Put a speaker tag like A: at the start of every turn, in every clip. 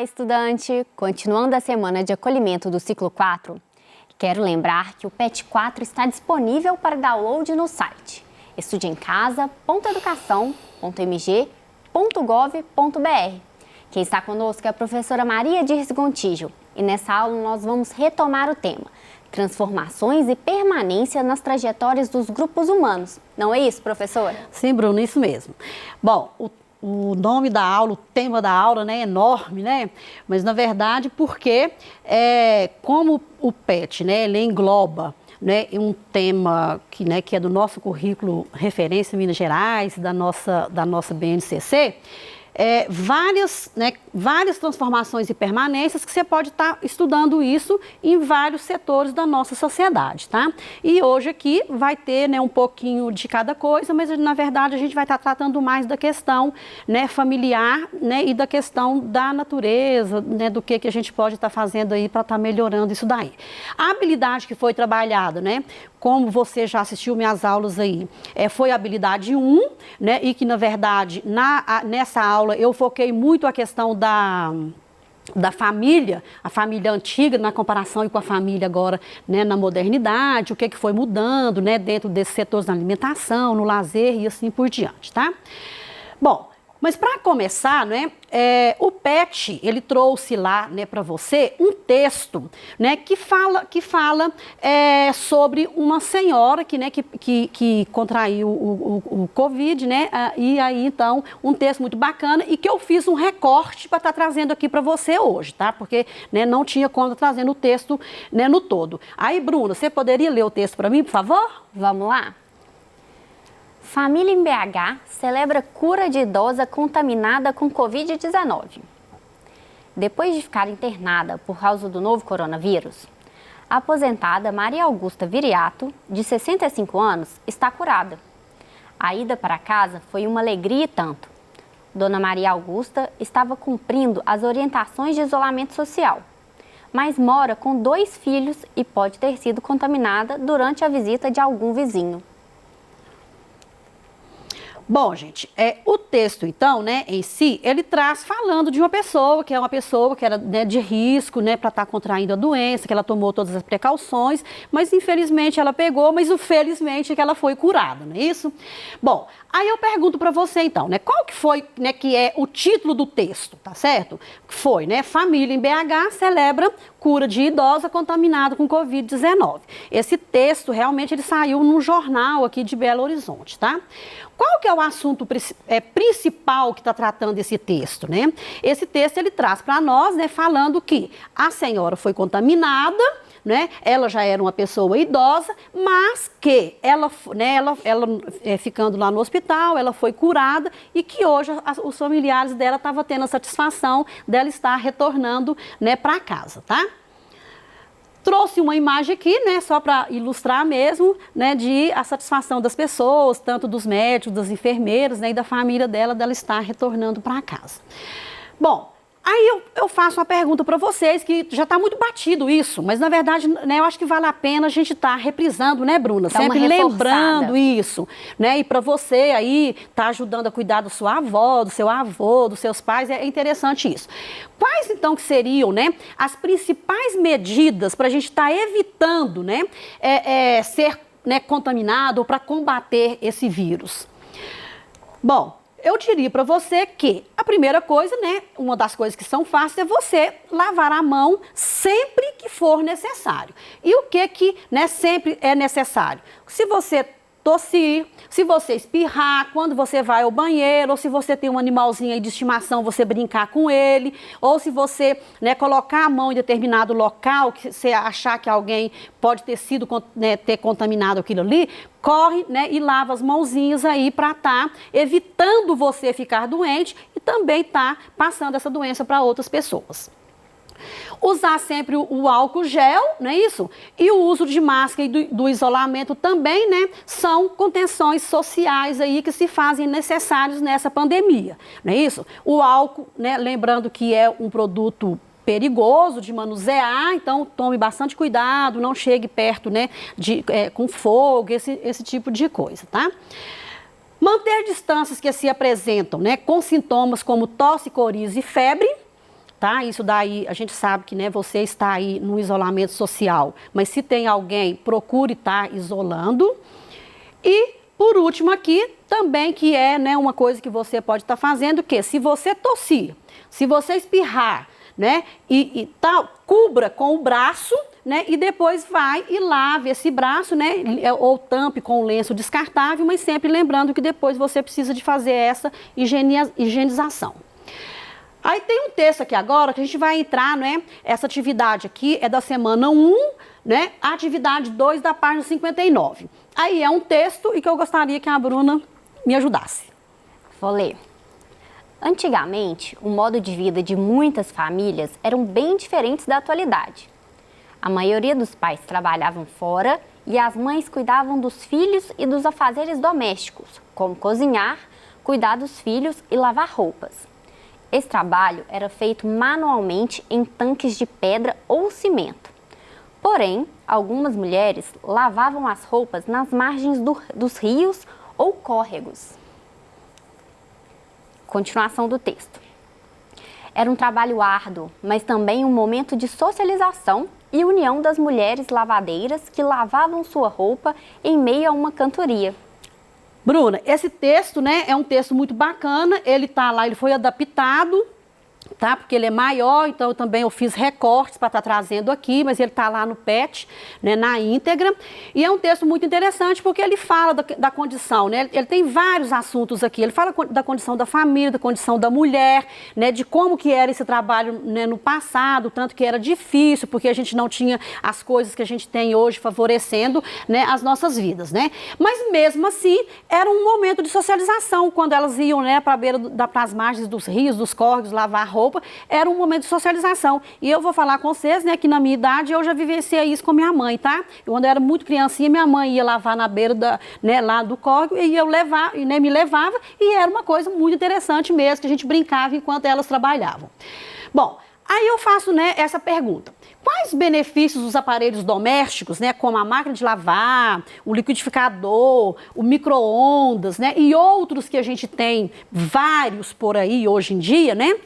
A: Olá, estudante! Continuando a semana de acolhimento do ciclo 4, quero lembrar que o PET 4 está disponível para download no site estudeemcasa.educação.mg.gov.br. Quem está conosco é a professora Maria Dirce Gontijo e nessa aula nós vamos retomar o tema transformações e permanência nas trajetórias dos grupos humanos. Não é isso, professora?
B: Sim, Bruno, isso mesmo. Bom, o nome da aula, o tema da aula, né, é enorme, né? Mas, na verdade, porque como o PET, né, ele engloba, né, um tema que é do nosso currículo referência em Minas Gerais, da nossa BNCC, várias transformações e permanências que você pode estar estudando isso em vários setores da nossa sociedade, tá? E hoje aqui vai ter, né, um pouquinho de cada coisa, mas na verdade a gente vai estar tratando mais da questão, né, familiar, né, e da questão da natureza, né, do que a gente pode estar fazendo aí para estar melhorando isso daí. A habilidade que foi trabalhada, né, como você já assistiu minhas aulas aí, foi a habilidade 1, né, e que na verdade nessa aula eu foquei muito a questão da família, a família antiga na comparação com a família agora, né, na modernidade, o que foi mudando, né, dentro desses setores da alimentação, no lazer e assim por diante, tá? Bom, mas para começar, né, o PET, ele trouxe lá, né, para você um texto, né, que fala sobre uma senhora que contraiu o Covid, né, e aí então um texto muito bacana e que eu fiz um recorte para estar trazendo aqui para você hoje, tá? Porque, né, não tinha como trazendo o texto, né, no todo. Aí, Bruna, você poderia ler o texto para mim, por favor?
A: Vamos lá? Família em BH celebra cura de idosa contaminada com Covid-19. Depois de ficar internada por causa do novo coronavírus, a aposentada Maria Augusta Viriato, de 65 anos, está curada. A ida para casa foi uma alegria e tanto. Dona Maria Augusta estava cumprindo as orientações de isolamento social, mas mora com 2 filhos e pode ter sido contaminada durante a visita de algum vizinho.
B: Bom, gente, o texto, então, né, em si, ele traz falando de uma pessoa que era, né, de risco, né, para estar contraindo a doença, que ela tomou todas as precauções, mas infelizmente ela pegou, mas o felizmente é que ela foi curada, não é isso? Bom, aí eu pergunto para você, então, né, qual que foi, né, que é o título do texto, tá certo? Foi, né, Família em BH celebra cura de idosa contaminada com Covid-19. Esse texto, realmente, ele saiu num jornal aqui de Belo Horizonte, tá? Qual que é o assunto principal que está tratando esse texto, né? Esse texto, ele traz para nós, né, falando que a senhora foi contaminada, né? Ela já era uma pessoa idosa, mas que ela ficando lá no hospital, ela foi curada e que hoje os familiares dela estavam tendo a satisfação dela estar retornando, né, para casa, tá? Trouxe uma imagem aqui, né, só para ilustrar mesmo, né, de a satisfação das pessoas, tanto dos médicos, das enfermeiras, né, e da família dela estar retornando para casa. Bom, aí eu faço uma pergunta para vocês, que já está muito batido isso, mas na verdade, né, eu acho que vale a pena a gente estar reprisando, né, Bruna? Sempre lembrando isso, né? E para você aí, tá ajudando a cuidar da sua avó, do seu avô, dos seus pais, é interessante isso. Quais então que seriam, né, as principais medidas para a gente estar evitando, né, ser, né, contaminado ou para combater esse vírus? Bom, eu diria para você que a primeira coisa, né, uma das coisas que são fáceis é você lavar a mão sempre que for necessário. E o que, né, sempre é necessário? Se você tossir, se você espirrar, quando você vai ao banheiro, ou se você tem um animalzinho aí de estimação, você brincar com ele, ou se você, né, colocar a mão em determinado local, que você achar que alguém pode ter sido, né, ter contaminado aquilo ali, corre, né, e lava as mãozinhas aí para estar evitando você ficar doente e também estar passando essa doença para outras pessoas. Usar sempre o álcool gel, não é isso? E o uso de máscara e do isolamento também, né? São contenções sociais aí que se fazem necessários nessa pandemia, não é isso? O álcool, né? Lembrando que é um produto perigoso de manusear, então tome bastante cuidado, não chegue perto, né, com fogo, esse tipo de coisa, tá? Manter distâncias que se apresentam, né, com sintomas como tosse, coriza e febre. tá? Isso daí, a gente sabe que, né, você está aí no isolamento social, mas se tem alguém, procure estar isolando. E, por último aqui, também que é, né, uma coisa que você pode estar fazendo, que se você tossir, se você espirrar, né, e tal, cubra com o braço, né, e depois vai e lave esse braço, né, ou tampe com um lenço descartável, mas sempre lembrando que depois você precisa de fazer essa higienização. Aí tem um texto aqui agora que a gente vai entrar, né? Essa atividade aqui é da semana 1, né? A atividade 2 da página 59. Aí é um texto e que eu gostaria que a Bruna me ajudasse.
A: Vou ler. Antigamente, o modo de vida de muitas famílias eram bem diferentes da atualidade. A maioria dos pais trabalhavam fora e as mães cuidavam dos filhos e dos afazeres domésticos, como cozinhar, cuidar dos filhos e lavar roupas. Esse trabalho era feito manualmente em tanques de pedra ou cimento. Porém, algumas mulheres lavavam as roupas nas margens dos rios ou córregos. Continuação do texto. Era um trabalho árduo, mas também um momento de socialização e união das mulheres lavadeiras que lavavam sua roupa em meio a uma cantoria.
B: Bruna, esse texto, né, é um texto muito bacana, ele tá lá, ele foi adaptado, tá? Porque ele é maior, então eu fiz recortes para estar trazendo aqui, mas ele tá lá no PET, né, na íntegra. E é um texto muito interessante porque ele fala da condição, né? Ele tem vários assuntos aqui. Ele fala da condição da família, da condição da mulher, né, de como que era esse trabalho, né, no passado, tanto que era difícil, porque a gente não tinha as coisas que a gente tem hoje favorecendo, né, as nossas vidas, né? Mas mesmo assim, era um momento de socialização, quando elas iam, né, para a beira para as margens dos rios, dos córregos, lavar roupa, era um momento de socialização. E eu vou falar com vocês, né, que na minha idade eu já vivenciei isso com minha mãe, tá? Quando eu era muito criancinha, minha mãe ia lavar na beira né, lá do córrego e eu levava, né, me levava, e era uma coisa muito interessante mesmo, que a gente brincava enquanto elas trabalhavam. Bom, aí eu faço, né, essa pergunta. Quais benefícios os aparelhos domésticos, né, como a máquina de lavar, o liquidificador, o micro-ondas, né, e outros que a gente tem vários por aí hoje em dia, né,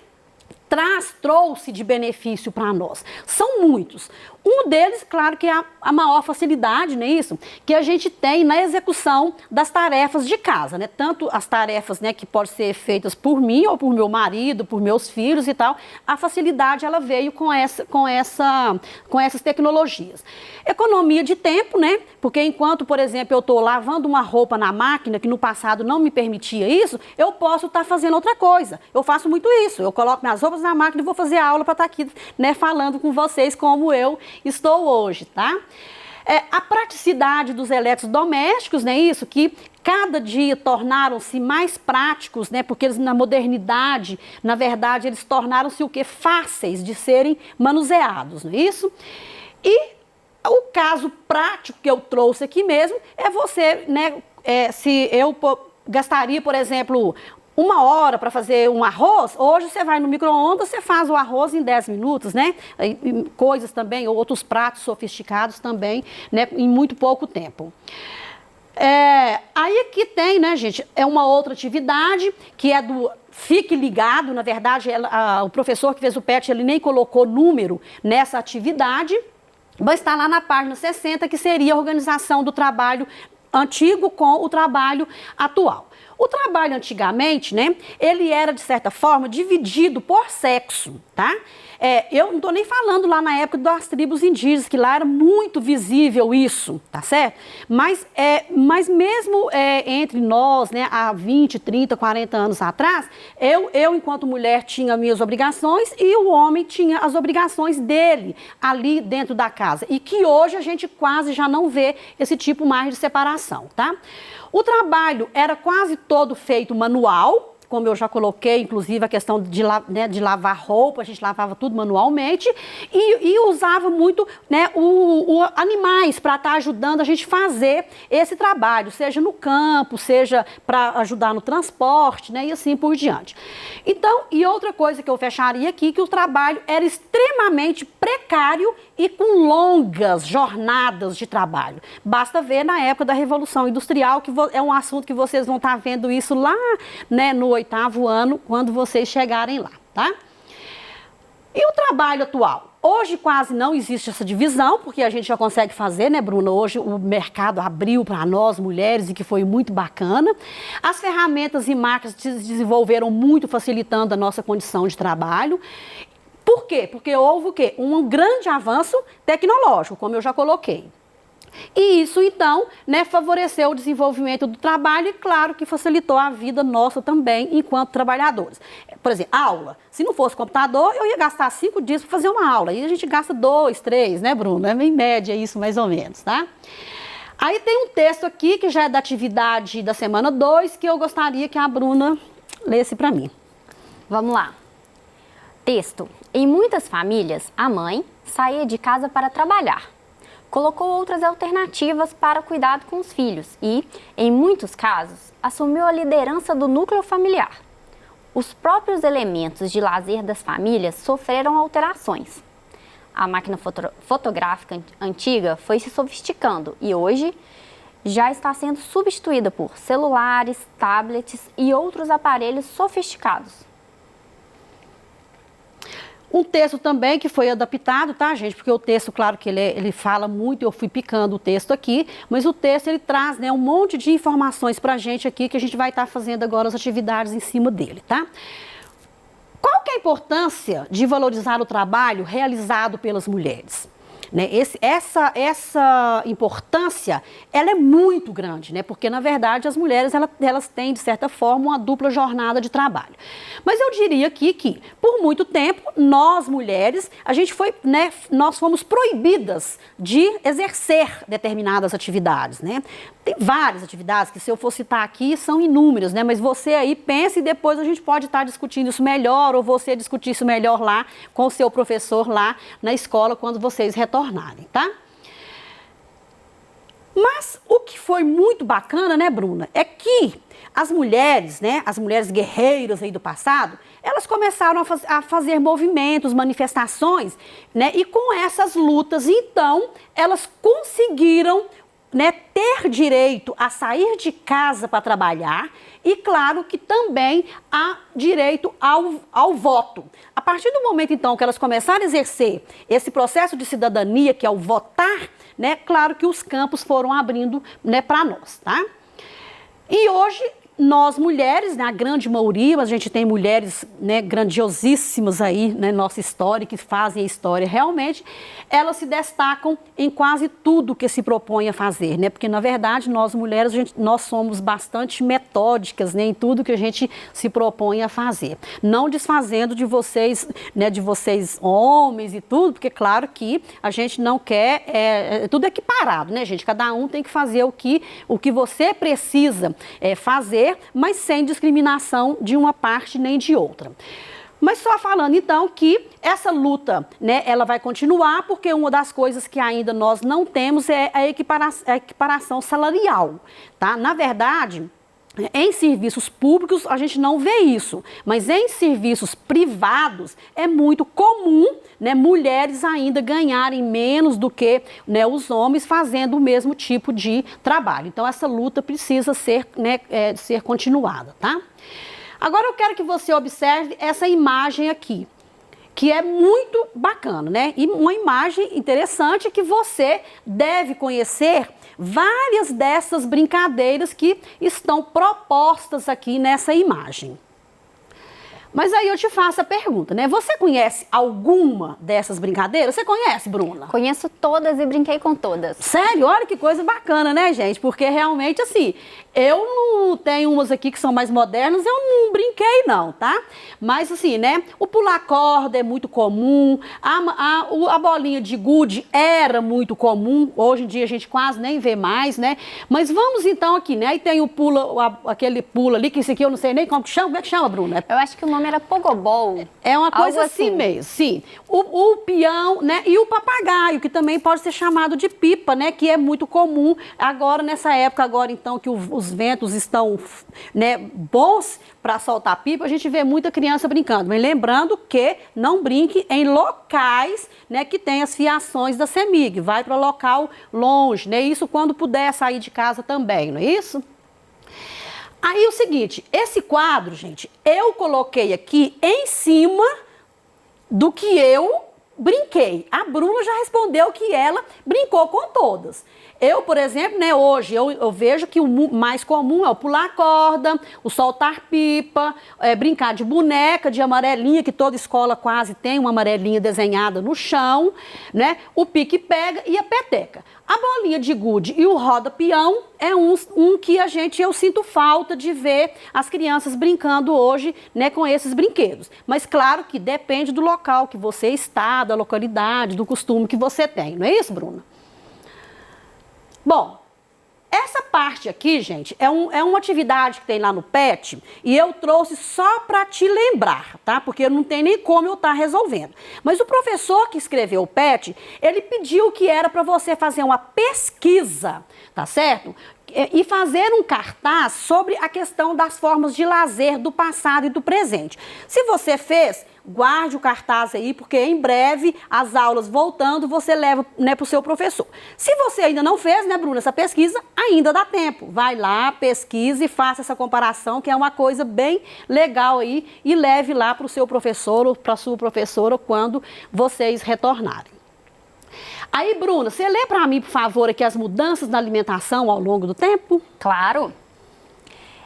B: trouxe de benefício para nós? São muitos. Um deles, claro, que é a maior facilidade, não é isso? Que a gente tem na execução das tarefas de casa, né? Tanto as tarefas, né, que podem ser feitas por mim ou por meu marido, por meus filhos e tal. A facilidade, ela veio com essas tecnologias. Economia de tempo, né? Porque enquanto, por exemplo, eu estou lavando uma roupa na máquina, que no passado não me permitia isso, eu posso estar fazendo outra coisa. Eu faço muito isso. Eu coloco minhas roupas na máquina e vou fazer a aula para estar aqui, né, falando com vocês como eu estou hoje, tá? A praticidade dos eletrodomésticos, né, isso, que cada dia tornaram-se mais práticos, né, porque eles na modernidade, na verdade, eles tornaram-se o quê? Fáceis de serem manuseados, não é isso? E o caso prático que eu trouxe aqui mesmo é você, né, se eu gastaria, por exemplo, 1 hora para fazer um arroz, hoje você vai no micro-ondas, você faz o arroz em 10 minutos, né? E coisas também, outros pratos sofisticados também, né, em muito pouco tempo. Aí aqui tem, né, gente, é uma outra atividade que é do Fique Ligado. Na verdade, o professor que fez o PET, ele nem colocou número nessa atividade, mas está lá na página 60, que seria a organização do trabalho antigo com o trabalho atual. O trabalho antigamente, né, ele era de certa forma dividido por sexo, tá? Eu não estou nem falando lá na época das tribos indígenas, que lá era muito visível isso, tá certo? Mas mesmo entre nós, né, há 20, 30, 40 anos atrás, eu enquanto mulher tinha minhas obrigações e o homem tinha as obrigações dele ali dentro da casa. E que hoje a gente quase já não vê esse tipo mais de separação, tá? O trabalho era quase todo feito manual, como eu já coloquei, inclusive a questão de lavar roupa, a gente lavava tudo manualmente e usava muito, né, animais para estar ajudando a gente fazer esse trabalho, seja no campo, seja para ajudar no transporte, né, e assim por diante. Então, e outra coisa que eu fecharia aqui, que o trabalho era extremamente precário e com longas jornadas de trabalho. Basta ver na época da Revolução Industrial, que é um assunto que vocês vão estar vendo isso lá, né, no 8º ano, quando vocês chegarem lá, tá? E o trabalho atual? Hoje quase não existe essa divisão, porque a gente já consegue fazer, né, Bruna? Hoje o mercado abriu para nós, mulheres, e que foi muito bacana. As ferramentas e máquinas se desenvolveram muito, facilitando a nossa condição de trabalho. Por quê? Porque houve o quê? Um grande avanço tecnológico, como eu já coloquei. E isso, então, né, favoreceu o desenvolvimento do trabalho e, claro, que facilitou a vida nossa também, enquanto trabalhadores. Por exemplo, aula. Se não fosse computador, eu ia gastar 5 dias para fazer uma aula. E a gente gasta 2, 3, né, Bruno? É em média isso, mais ou menos, tá? Aí tem um texto aqui, que já é da atividade da semana 2, que eu gostaria que a Bruna lesse para mim.
A: Vamos lá. Texto. Em muitas famílias, a mãe saía de casa para trabalhar. Colocou outras alternativas para cuidado com os filhos e, em muitos casos, assumiu a liderança do núcleo familiar. Os próprios elementos de lazer das famílias sofreram alterações. A máquina fotográfica antiga foi se sofisticando e hoje já está sendo substituída por celulares, tablets e outros aparelhos sofisticados.
B: Um texto também que foi adaptado, tá, gente? Porque o texto, claro que ele fala muito, eu fui picando o texto aqui, mas o texto ele traz, né, um monte de informações pra gente aqui que a gente vai estar fazendo agora as atividades em cima dele, tá? Qual que é a importância de valorizar o trabalho realizado pelas mulheres? Né? Essa importância, ela é muito grande, né? Porque, na verdade, as mulheres, elas têm, de certa forma, uma dupla jornada de trabalho. Mas eu diria aqui que, por muito tempo, nós, mulheres, nós fomos proibidas de exercer determinadas atividades, né? Tem várias atividades que, se eu for citar aqui, são inúmeras, né? Mas você aí pensa e depois a gente pode estar discutindo isso melhor, ou você discutir isso melhor lá com o seu professor lá na escola, quando vocês retornarem, tá? Mas o que foi muito bacana, né, Bruna, é que as mulheres, né, as mulheres guerreiras aí do passado, elas começaram a fazer movimentos, manifestações, né, e com essas lutas, então, elas conseguiram, né, ter direito a sair de casa para trabalhar e, claro, que também há direito ao voto. A partir do momento, então, que elas começaram a exercer esse processo de cidadania, que é o votar, né, claro que os campos foram abrindo, né, para nós, tá? E hoje, nós mulheres, né, a grande maioria, a gente tem mulheres, né, grandiosíssimas aí, né, nossa história, que fazem a história realmente, elas se destacam em quase tudo que se propõe a fazer, né, porque na verdade nós mulheres, nós somos bastante metódicas, né, em tudo que a gente se propõe a fazer. Não desfazendo de vocês, né, de vocês homens e tudo, porque claro que a gente não quer, tudo equiparado, né, gente, cada um tem que fazer o que você precisa fazer, mas sem discriminação de uma parte nem de outra. Mas só falando então que essa luta, né, ela vai continuar, porque uma das coisas que ainda nós não temos é a equiparação salarial, tá? Na verdade, em serviços públicos a gente não vê isso, mas em serviços privados é muito comum, né, mulheres ainda ganharem menos do que, né, os homens fazendo o mesmo tipo de trabalho. Então essa luta precisa ser, né, ser continuada, tá? Agora eu quero que você observe essa imagem aqui, que é muito bacana, né? E uma imagem interessante que você deve conhecer várias dessas brincadeiras que estão propostas aqui nessa imagem. Mas aí eu te faço a pergunta, né? Você conhece alguma dessas brincadeiras? Você conhece, Bruna?
A: Conheço todas e brinquei com todas.
B: Sério? Olha que coisa bacana, né, gente? Porque realmente, assim, eu não tenho umas aqui que são mais modernas, eu não brinquei não, tá? Mas assim, né, o pular corda é muito comum, a bolinha de gude era muito comum, hoje em dia a gente quase nem vê mais, né? Mas vamos então aqui, né? Aí tem o aquele pula ali, que esse aqui eu não sei nem como que chama, Bruna?
A: Eu acho que o nome era pogobol.
B: É uma coisa assim mesmo, sim. O peão, né, e o papagaio, que também pode ser chamado de pipa, né, que é muito comum agora, nessa época agora então que os ventos estão, né, bons para soltar pipa, a gente vê muita criança brincando. Mas lembrando que não brinque em locais, né, que tem as fiações da CEMIG, vai para local longe, né, isso quando puder sair de casa também, não é isso? Aí o seguinte, esse quadro, gente, eu coloquei aqui em cima do que eu brinquei. A Bruna já respondeu que ela brincou com todas. Eu, por exemplo, né, hoje eu vejo que o mais comum é o pular corda, o soltar pipa, brincar de boneca, de amarelinha, que toda escola quase tem uma amarelinha desenhada no chão, né? O pique-pega e a peteca. A bolinha de gude e o roda-peão é um que eu sinto falta de ver as crianças brincando hoje, né, com esses brinquedos. Mas claro que depende do local que você está, da localidade, do costume que você tem. Não é isso, Bruna? Bom, essa parte aqui, gente, é uma atividade que tem lá no PET e eu trouxe só para te lembrar, tá? Porque não tem nem como eu estar resolvendo. Mas o professor que escreveu o PET, ele pediu que era para você fazer uma pesquisa, tá certo? E fazer um cartaz sobre a questão das formas de lazer do passado e do presente. Se você fez, guarde o cartaz aí, porque em breve, as aulas voltando, você leva, né, para o seu professor. Se você ainda não fez, né, Bruna, essa pesquisa, ainda dá tempo. Vai lá, pesquise e faça essa comparação, que é uma coisa bem legal aí, e leve lá para o seu professor ou para a sua professora quando vocês retornarem. Aí, Bruna, você lê para mim, por favor, aqui as mudanças na alimentação ao longo do tempo?
A: Claro!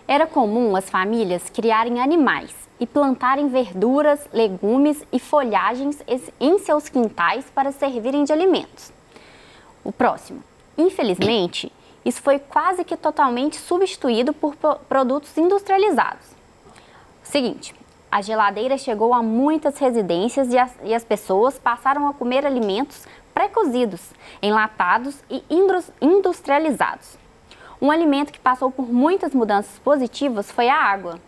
A: Era comum as famílias criarem animais e plantarem verduras, legumes e folhagens em seus quintais para servirem de alimentos. O próximo. Infelizmente, isso foi quase que totalmente substituído por produtos industrializados. Seguinte, a geladeira chegou a muitas residências e as pessoas passaram a comer alimentos pré-cozidos, enlatados e industrializados. Um alimento que passou por muitas mudanças positivas foi a água.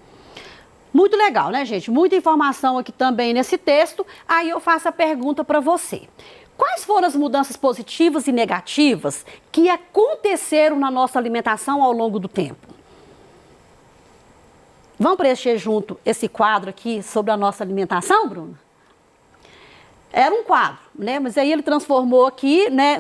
B: Muito legal, né, gente? Muita informação aqui também nesse texto. Aí eu faço a pergunta para você. Quais foram as mudanças positivas e negativas que aconteceram na nossa alimentação ao longo do tempo? Vamos preencher junto esse quadro aqui sobre a nossa alimentação, Bruna? Era um quadro, né? Mas aí ele transformou aqui, né,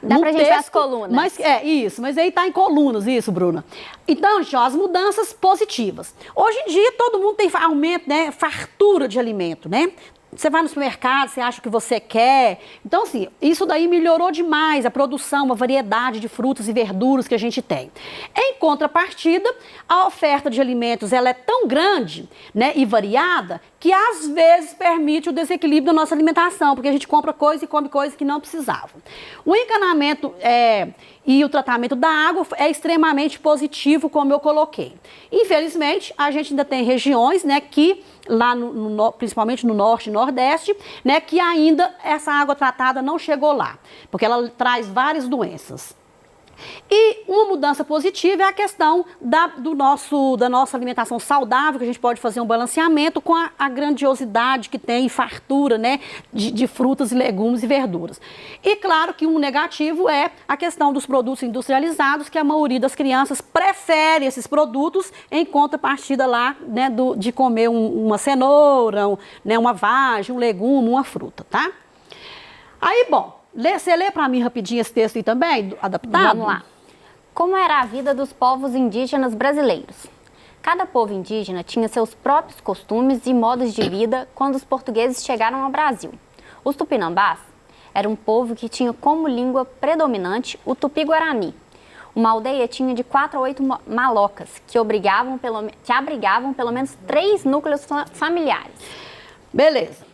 A: Dá pra gente ver as colunas.
B: Mas, isso, mas aí tá em colunas, isso, Bruna. Então, gente, ó, as mudanças positivas. Hoje em dia, todo mundo tem aumento, né, fartura de alimento, né? Você vai no supermercado, você acha o que você quer. Então, assim, isso daí melhorou demais a produção, a variedade de frutas e verduras que a gente tem. Em contrapartida, a oferta de alimentos ela é tão grande, né, e variada que às vezes permite o desequilíbrio da nossa alimentação, porque a gente compra coisa e come coisa que não precisava. O encanamento e o tratamento da água é extremamente positivo, como eu coloquei. Infelizmente, a gente ainda tem regiões, né, que lá principalmente no norte e nordeste, né, que ainda essa água tratada não chegou lá, porque ela traz várias doenças. E uma mudança positiva é a questão da nossa alimentação saudável, que a gente pode fazer um balanceamento com a grandiosidade que tem, fartura, né, de frutas, legumes e verduras. E claro que um negativo é a questão dos produtos industrializados, que a maioria das crianças prefere esses produtos em contrapartida lá, né, de comer uma cenoura, né, uma vagem, um legume, uma fruta, tá? Aí, bom, você lê para mim rapidinho esse texto aí também, adaptado?
A: Vamos lá. Como era a vida dos povos indígenas brasileiros? Cada povo indígena tinha seus próprios costumes e modos de vida quando os portugueses chegaram ao Brasil. Os tupinambás eram um povo que tinha como língua predominante o tupi-guarani. Uma aldeia tinha de 4 a 8 malocas, que abrigavam pelo menos 3 núcleos familiares.
B: Beleza.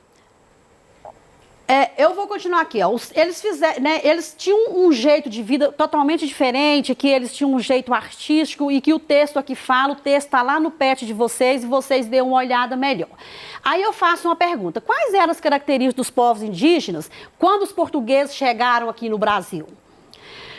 B: Eu vou continuar aqui, ó. Eles tinham um jeito de vida totalmente diferente, que eles tinham um jeito artístico e que o texto aqui fala, o texto está lá no PET de vocês e vocês dêem uma olhada melhor. Aí eu faço uma pergunta: quais eram as características dos povos indígenas quando os portugueses chegaram aqui no Brasil?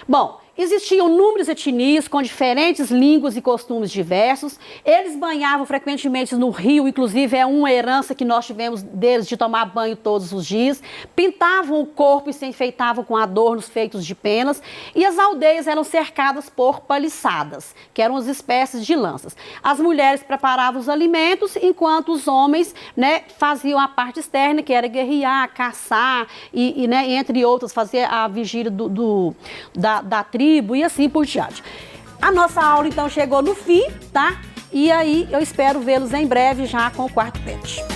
B: Bom, existiam inúmeras etnias com diferentes línguas e costumes diversos. Eles banhavam frequentemente no rio, inclusive é uma herança que nós tivemos deles de tomar banho todos os dias. Pintavam o corpo e se enfeitavam com adornos feitos de penas. E as aldeias eram cercadas por paliçadas, que eram as espécies de lanças. As mulheres preparavam os alimentos, enquanto os homens, né, faziam a parte externa, que era guerrear, caçar e né, entre outras, fazer a vigília da tribo e assim por diante. A nossa aula então chegou no fim, tá? E aí eu espero vê-los em breve já com o quarto PET.